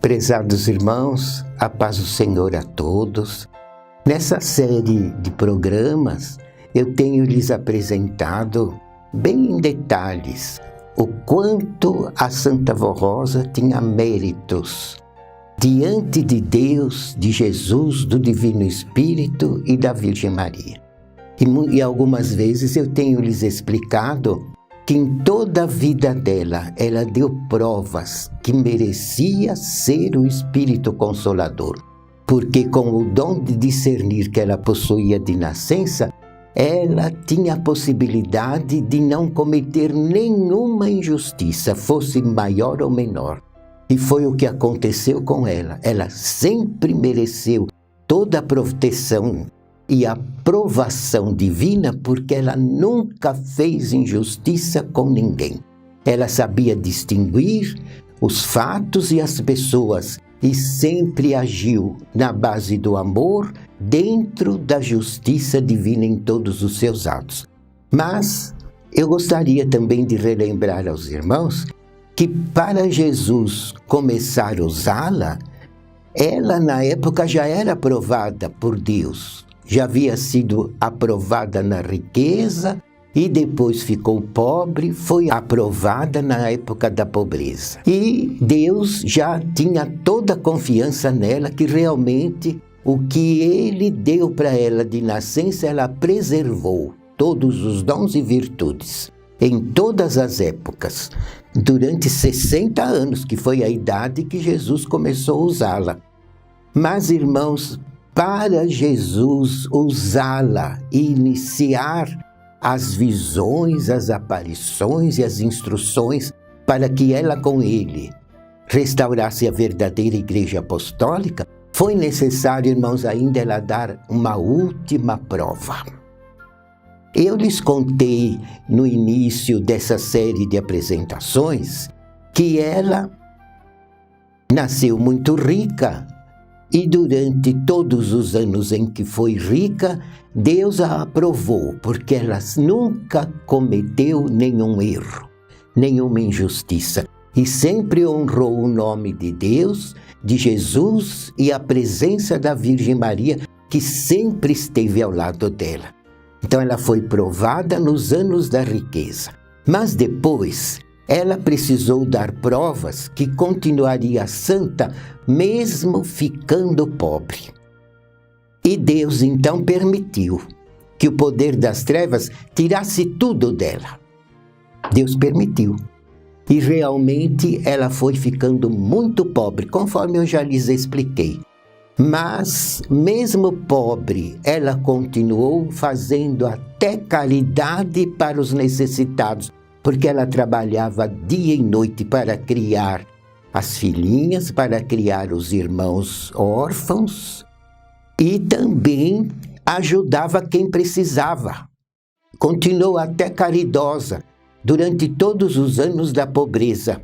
Prezados irmãos, a paz do Senhor a todos. Nessa série de programas, eu tenho lhes apresentado bem em detalhes o quanto a Santa Vó Rosa tinha méritos diante de Deus, de Jesus, do Divino Espírito e da Virgem Maria. E algumas vezes eu tenho lhes explicado que em toda a vida dela, ela deu provas que merecia ser o Espírito Consolador, porque com o dom de discernir que ela possuía de nascença, ela tinha a possibilidade de não cometer nenhuma injustiça, fosse maior ou menor. E foi o que aconteceu com ela. Ela sempre mereceu toda a proteção e a aprovação divina, porque ela nunca fez injustiça com ninguém. Ela sabia distinguir os fatos e as pessoas e sempre agiu na base do amor, dentro da justiça divina em todos os seus atos. Mas eu gostaria também de relembrar aos irmãos que para Jesus começar a usá-la, ela na época já era aprovada por Deus. Já havia sido aprovada na riqueza e depois ficou pobre, foi aprovada na época da pobreza. E Deus já tinha toda a confiança nela que realmente o que Ele deu para ela de nascença, ela preservou todos os dons e virtudes em todas as épocas, durante 60 anos, que foi a idade que Jesus começou a usá-la. Mas, irmãos, para Jesus usá-la e iniciar as visões, as aparições e as instruções para que ela com ele restaurasse a verdadeira Igreja Apostólica, foi necessário, irmãos, ainda ela dar uma última prova. Eu lhes contei no início dessa série de apresentações que ela nasceu muito rica. E durante todos os anos em que foi rica, Deus a aprovou, porque ela nunca cometeu nenhum erro, nenhuma injustiça. E sempre honrou o nome de Deus, de Jesus e a presença da Virgem Maria, que sempre esteve ao lado dela. Então ela foi provada nos anos da riqueza. Mas depois ela precisou dar provas que continuaria santa mesmo ficando pobre. E Deus então permitiu que o poder das trevas tirasse tudo dela. Deus permitiu. E realmente ela foi ficando muito pobre, conforme eu já lhes expliquei. Mas, mesmo pobre, ela continuou fazendo até caridade para os necessitados, porque ela trabalhava dia e noite para criar as filhinhas, para criar os irmãos órfãos e também ajudava quem precisava. Continuou até caridosa durante todos os anos da pobreza.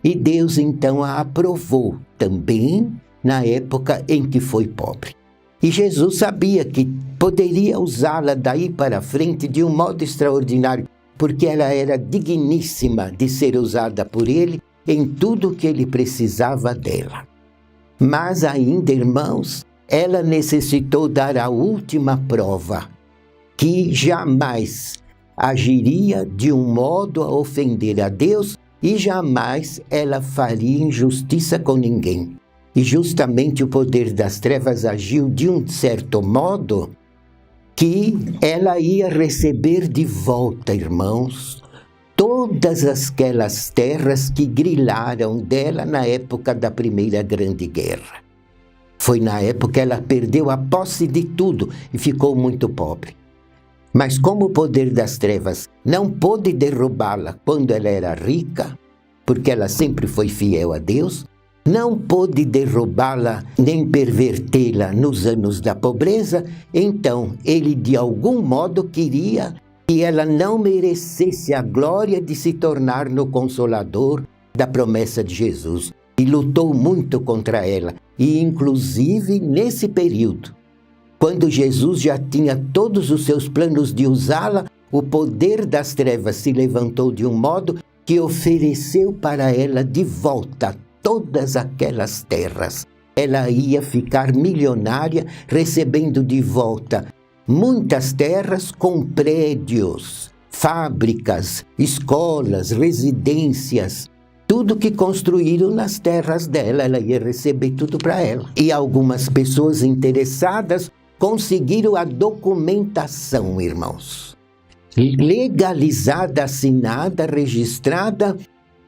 E Deus então a aprovou também na época em que foi pobre. E Jesus sabia que poderia usá-la daí para frente de um modo extraordinário, porque ela era digníssima de ser usada por ele em tudo que ele precisava dela. Mas ainda, irmãos, ela necessitou dar a última prova, que jamais agiria de um modo a ofender a Deus e jamais ela faria injustiça com ninguém. E justamente o poder das trevas agiu de um certo modo que ela ia receber de volta, irmãos, todas aquelas terras que grilaram dela na época da Primeira Grande Guerra. Foi na época que ela perdeu a posse de tudo e ficou muito pobre. Mas como o poder das trevas não pôde derrubá-la quando ela era rica, porque ela sempre foi fiel a Deus, não pôde derrubá-la nem pervertê-la nos anos da pobreza, então ele de algum modo queria que ela não merecesse a glória de se tornar no Consolador da promessa de Jesus. E lutou muito contra ela, e inclusive nesse período, quando Jesus já tinha todos os seus planos de usá-la, o poder das trevas se levantou de um modo que ofereceu para ela de volta todas aquelas terras. Ela ia ficar milionária, recebendo de volta muitas terras com prédios, fábricas, escolas, residências. Tudo que construíram nas terras dela, ela ia receber tudo para ela. E algumas pessoas interessadas conseguiram a documentação, irmãos. Legalizada, assinada, registrada,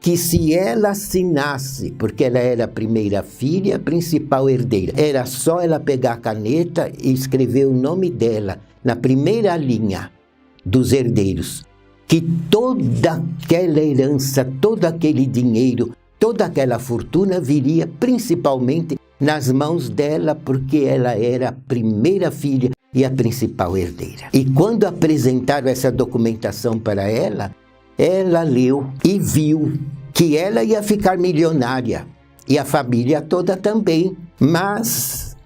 que se ela assinasse, porque ela era a primeira filha, a principal herdeira, era só ela pegar a caneta e escrever o nome dela na primeira linha dos herdeiros, que toda aquela herança, todo aquele dinheiro, toda aquela fortuna viria principalmente nas mãos dela, porque ela era a primeira filha e a principal herdeira. E quando apresentaram essa documentação para ela, ela leu e viu que ela ia ficar milionária, e a família toda também. Mas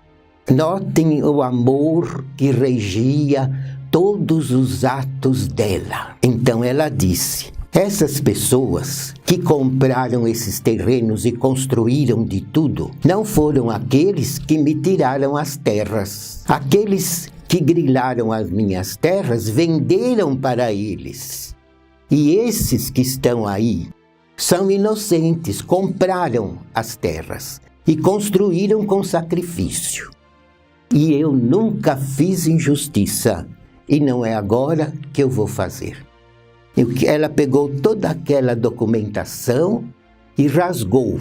notem o amor que regia todos os atos dela. Então ela disse: essas pessoas que compraram esses terrenos e construíram de tudo, não foram aqueles que me tiraram as terras. Aqueles que grilaram as minhas terras venderam para eles. E esses que estão aí são inocentes, compraram as terras e construíram com sacrifício. E eu nunca fiz injustiça, e não é agora que eu vou fazer. Ela pegou toda aquela documentação e rasgou,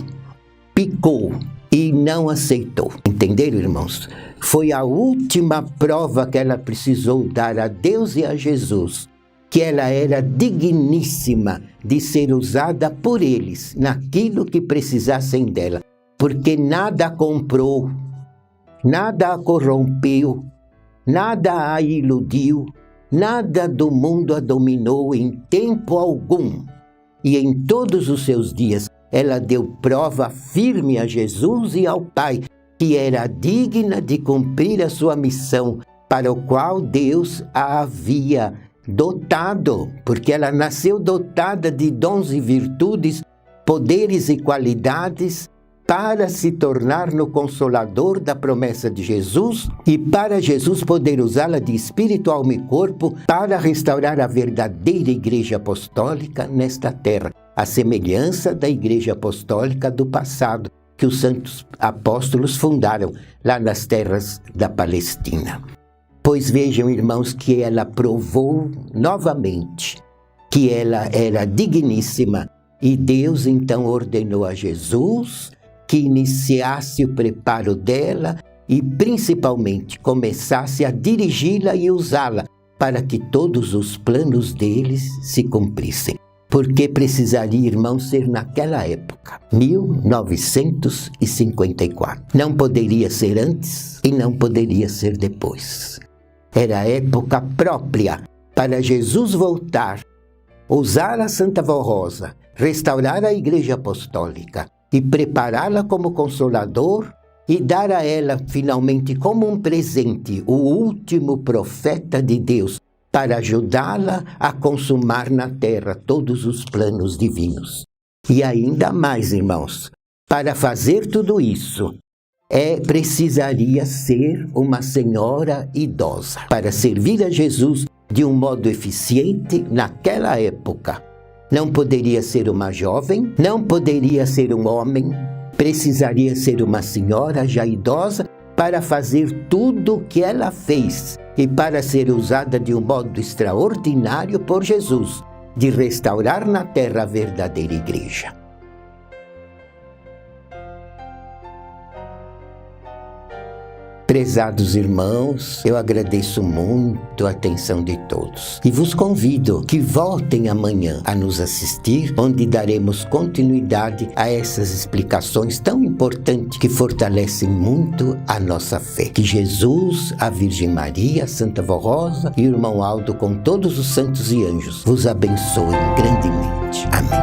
picou e não aceitou. Entenderam, irmãos? Foi a última prova que ela precisou dar a Deus e a Jesus, que ela era digníssima de ser usada por eles naquilo que precisassem dela, porque nada a comprou, nada a corrompeu, nada a iludiu, nada do mundo a dominou em tempo algum. E em todos os seus dias ela deu prova firme a Jesus e ao Pai, que era digna de cumprir a sua missão, para o qual Deus a havia dotado, porque ela nasceu dotada de dons e virtudes, poderes e qualidades, para se tornar no consolador da promessa de Jesus e para Jesus poder usá-la de espírito, alma e corpo para restaurar a verdadeira igreja apostólica nesta terra, a semelhança da igreja apostólica do passado, que os santos apóstolos fundaram lá nas terras da Palestina. Pois vejam, irmãos, que ela provou novamente que ela era digníssima, e Deus então ordenou a Jesus que iniciasse o preparo dela e principalmente começasse a dirigi-la e usá-la para que todos os planos deles se cumprissem. Porque precisaria, irmãos, ser naquela época, 1954. Não poderia ser antes e não poderia ser depois. Era a época própria para Jesus voltar, usar a Santa Vó Rosa, restaurar a Igreja Apostólica e prepará-la como consolador e dar a ela finalmente como um presente o último profeta de Deus para ajudá-la a consumar na terra todos os planos divinos. E ainda mais, irmãos, para fazer tudo isso, precisaria ser uma senhora idosa para servir a Jesus de um modo eficiente naquela época. Não poderia ser uma jovem, não poderia ser um homem, precisaria ser uma senhora já idosa para fazer tudo o que ela fez e para ser usada de um modo extraordinário por Jesus, de restaurar na terra a verdadeira igreja. Prezados irmãos, eu agradeço muito a atenção de todos e vos convido que voltem amanhã a nos assistir, onde daremos continuidade a essas explicações tão importantes que fortalecem muito a nossa fé. Que Jesus, a Virgem Maria, Santa Vó Rosa e o irmão Aldo, com todos os santos e anjos, vos abençoem grandemente. Amém.